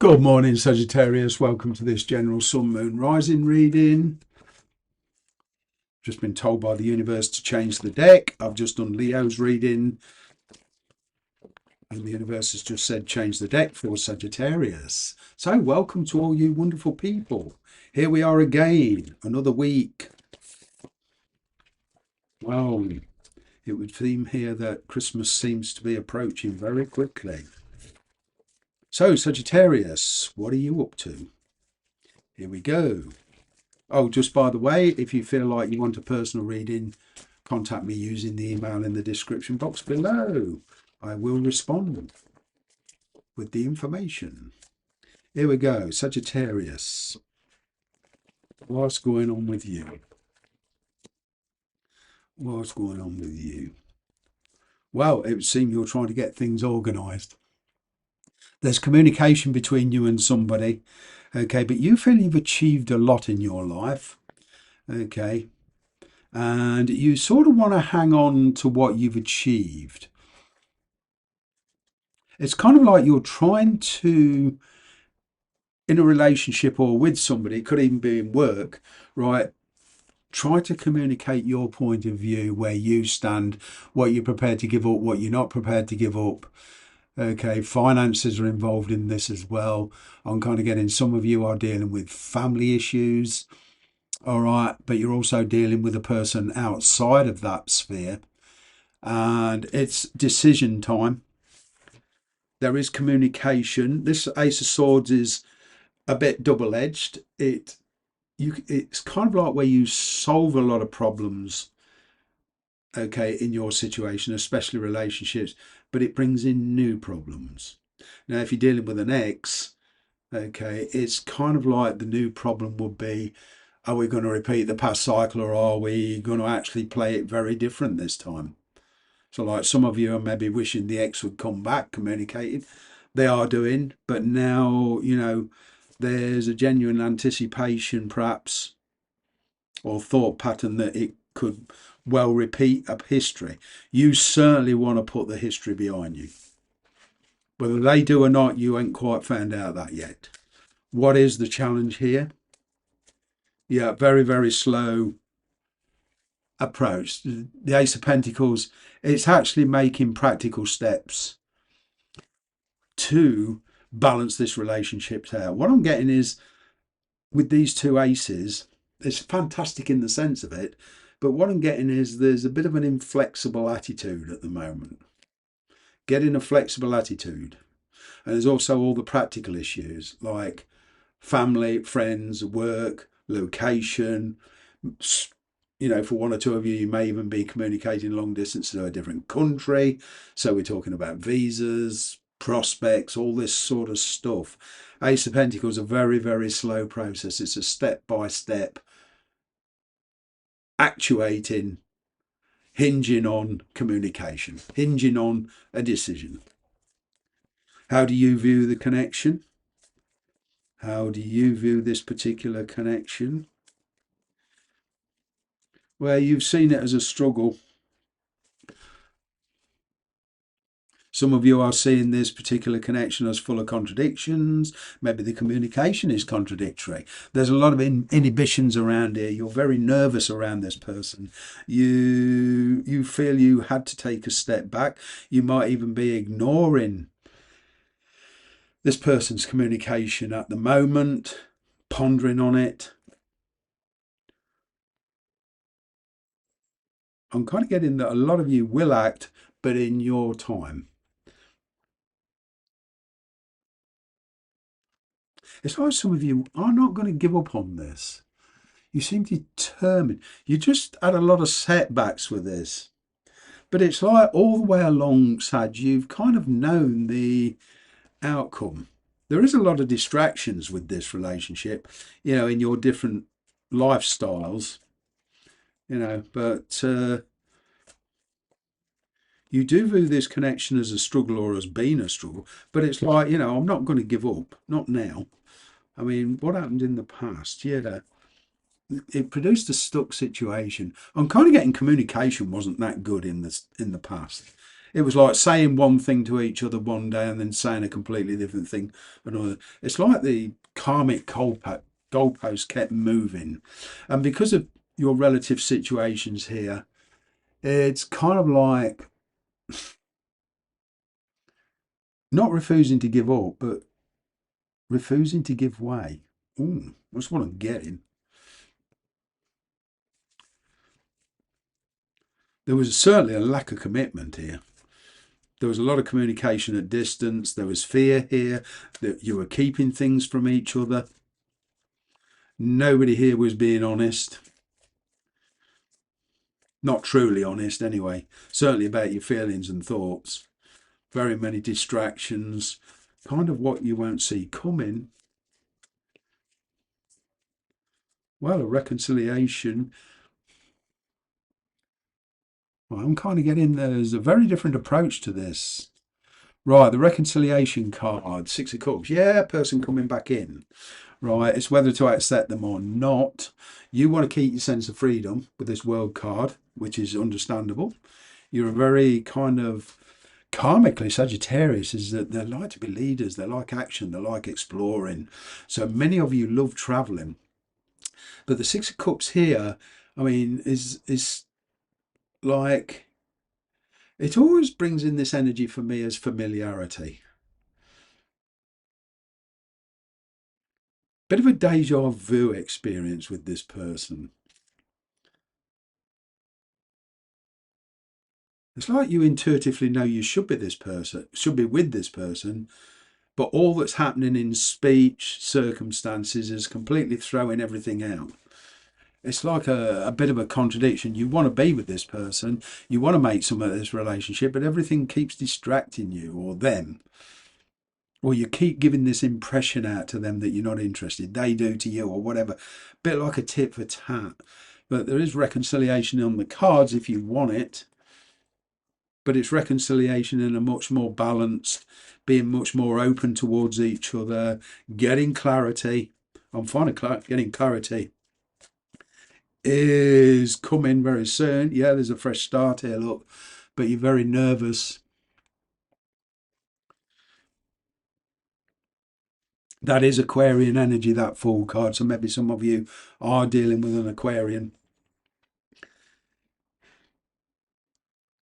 Good morning, Sagittarius. Welcome to this general sun, moon, rising reading. Just been told by the universe to change the deck. I've just done Leo's reading, and the universe has just said change the deck for Sagittarius. So, welcome to all you wonderful people. Here we are again, another week. Well, it would seem here that Christmas seems to be approaching very quickly. So, Sagittarius, what are you up to? Here we go. Oh, just by the way, if you feel like you want a personal reading, contact me using the email in the description box below. I will respond with the information. Here we go, Sagittarius. What's going on with you? What's going on with you? Well, it would seem you're trying to get things organised. There's communication between you and somebody, okay, but you feel you've achieved a lot in your life, okay, and you sort of want to hang on to what you've achieved. It's kind of like you're trying to, in a relationship or with somebody, it could even be in work, right? Try to communicate your point of view, where you stand, what you're prepared to give up, what you're not prepared to give up. Okay, finances are involved in this as well. I'm kind of getting some of you are dealing with family issues, all right, but you're also dealing with a person outside of that sphere, and it's decision time. There is communication. This Ace of Swords is a bit double-edged. It's kind of like where you solve a lot of problems, okay, in your situation, especially relationships, but it brings in new problems. Now, if you're dealing with an ex, okay, it's kind of like the new problem would be, are we going to repeat the past cycle, or are we going to actually play it very different this time? So like some of you are maybe wishing the ex would come back, communicating. They are doing, but now, there's a genuine anticipation perhaps, or thought pattern that it could well repeat a history. You certainly want to put the history behind you. Whether they do or not, you ain't quite found out that yet. What is the challenge here? Yeah, very, very slow approach. The Ace of Pentacles, it's actually making practical steps to balance this relationship out. What I'm getting is, with these two aces, it's fantastic in the sense of it, but what I'm getting is there's a bit of an inflexible attitude at the moment. Getting a flexible attitude. And there's also all the practical issues like family, friends, work, location. For one or two of you, you may even be communicating long distance to a different country. So we're talking about visas, prospects, all this sort of stuff. Ace of Pentacles is a very, very slow process. It's a step-by-step actuating, hinging on communication, hinging on a decision. How do you view the connection? How do you view this particular connection? Well, you've seen it as a struggle. Some of you are seeing this particular connection as full of contradictions. Maybe the communication is contradictory. There's a lot of inhibitions around here. You're very nervous around this person. You feel you had to take a step back. You might even be ignoring this person's communication at the moment, pondering on it. I'm kind of getting that a lot of you will act, but in your time. It's like some of you are not going to give up on this. You seem determined. You just had a lot of setbacks with this. But it's like all the way along, Sag, you've kind of known the outcome. There is a lot of distractions with this relationship, in your different lifestyles, but you do view this connection as a struggle or as being a struggle. But it's like, I'm not going to give up, not now. I mean, what happened in the past? Yeah, it produced a stuck situation. I'm kind of getting communication wasn't that good in the past. It was like saying one thing to each other one day and then saying a completely different thing another. It's like the karmic goalpost kept moving. And because of your relative situations here, it's kind of like not refusing to give up, but refusing to give way. Ooh, that's what I'm getting. There was certainly a lack of commitment here. There was a lot of communication at distance. There was fear here that you were keeping things from each other. Nobody here was being honest. Not truly honest, anyway. Certainly about your feelings and thoughts. Very many distractions. Kind of what you won't see coming. Well, a reconciliation. Well, I'm kind of getting there's a very different approach to this. Right, the reconciliation card, Six of Cups. Yeah, person coming back in. Right, it's whether to accept them or not. You want to keep your sense of freedom with this world card, which is understandable. You're a very kind of karmically Sagittarius is that they like to be leaders, they like action, they like exploring. So many of you love traveling. But the Six of Cups here, I mean, is like it always brings in this energy for me as familiarity. Bit of a deja vu experience with this person. It's like you intuitively know you should be this person, should be with this person, but all that's happening in speech, circumstances is completely throwing everything out. It's like a bit of a contradiction. You want to be with this person, you want to make some of this relationship, but everything keeps distracting you or them. Or you keep giving this impression out to them that you're not interested. They do to you or whatever. Bit like a tit for tat. But there is reconciliation on the cards if you want it. But it's reconciliation in a much more balanced, being much more open towards each other, getting clarity. I'm finding getting clarity is coming very soon. Yeah, there's a fresh start here, look, but you're very nervous. That is Aquarian energy, that Fool card. So maybe some of you are dealing with an Aquarian.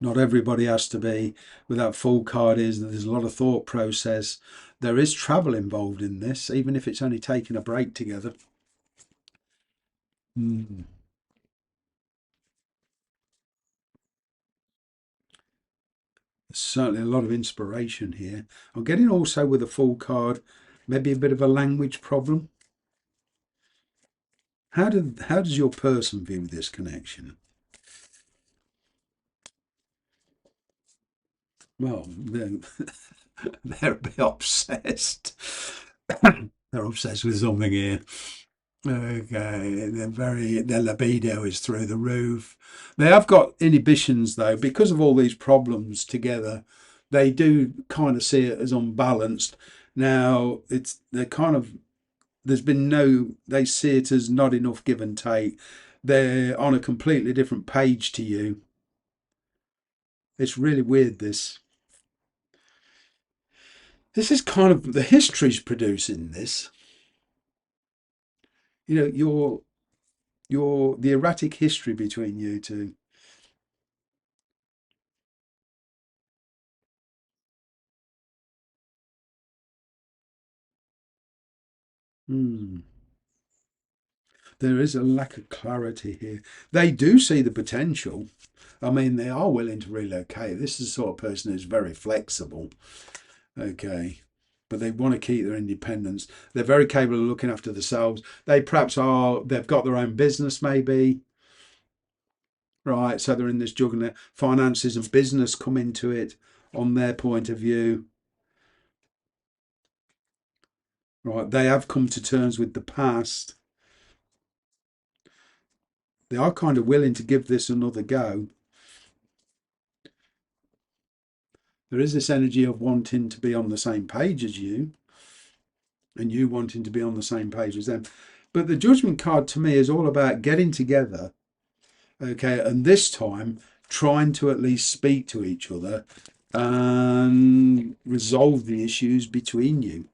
Not everybody has to be. With that Fool card is that there's a lot of thought process. There is travel involved in this, even if it's only taking a break together. Mm. There's certainly a lot of inspiration here. I'm getting also with a Fool card, maybe a bit of a language problem. How does your person view this connection? Well, they're a bit obsessed. They're obsessed with something here. Okay, their libido is through the roof. They have got inhibitions though, because of all these problems together. They do kind of see it as unbalanced. Now they're kind of there's been no they see it as not enough give and take. They're on a completely different page to you. It's really weird this. This is kind of the history's producing this. You know, your the erratic history between you two. Hmm. There is a lack of clarity here. They do see the potential. I mean, they are willing to relocate. This is the sort of person who's very flexible. Okay. But they want to keep their independence. They're very capable of looking after themselves. They perhaps are, they've got their own business maybe, right? So they're in this juggling finances and business come into it on their point of view. Right. They have come to terms with the past. They are kind of willing to give this another go. There is this energy of wanting to be on the same page as you and you wanting to be on the same page as them. But the judgment card to me is all about getting together, okay, and this time trying to at least speak to each other and resolve the issues between you.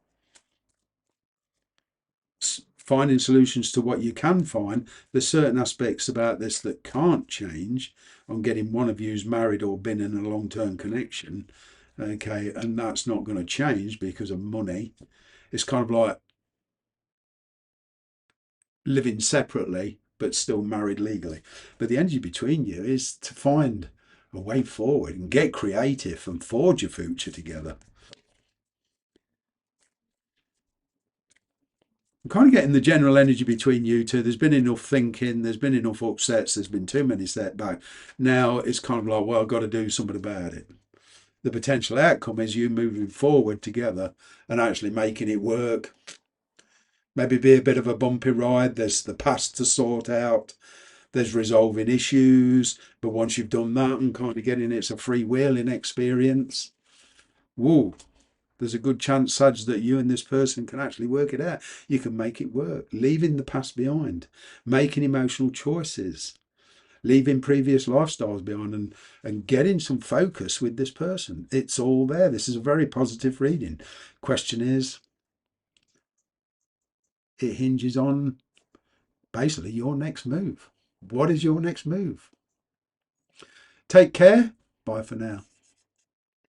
Finding solutions to what you can find. There's certain aspects about this that can't change on getting one of you's married or been in a long-term connection. Okay, and that's not going to change because of money. It's kind of like living separately but still married legally. But the energy between you is to find a way forward and get creative and forge your future together. I'm kind of getting the general energy between you two. There's been enough thinking, there's been enough upsets, there's been too many setbacks. Now it's kind of like, well, I've got to do something about it. The potential outcome is you moving forward together and actually making it work. Maybe be a bit of a bumpy ride. There's the past to sort out. There's resolving issues. But once you've done that and kind of getting it's a freewheeling experience, whoa, there's a good chance, Saj, that you and this person can actually work it out. You can make it work, leaving the past behind, making emotional choices, leaving previous lifestyles behind, and getting some focus with this person. It's all there. This is a very positive reading. Question is, it hinges on basically your next move. What is your next move? Take care. Bye for now.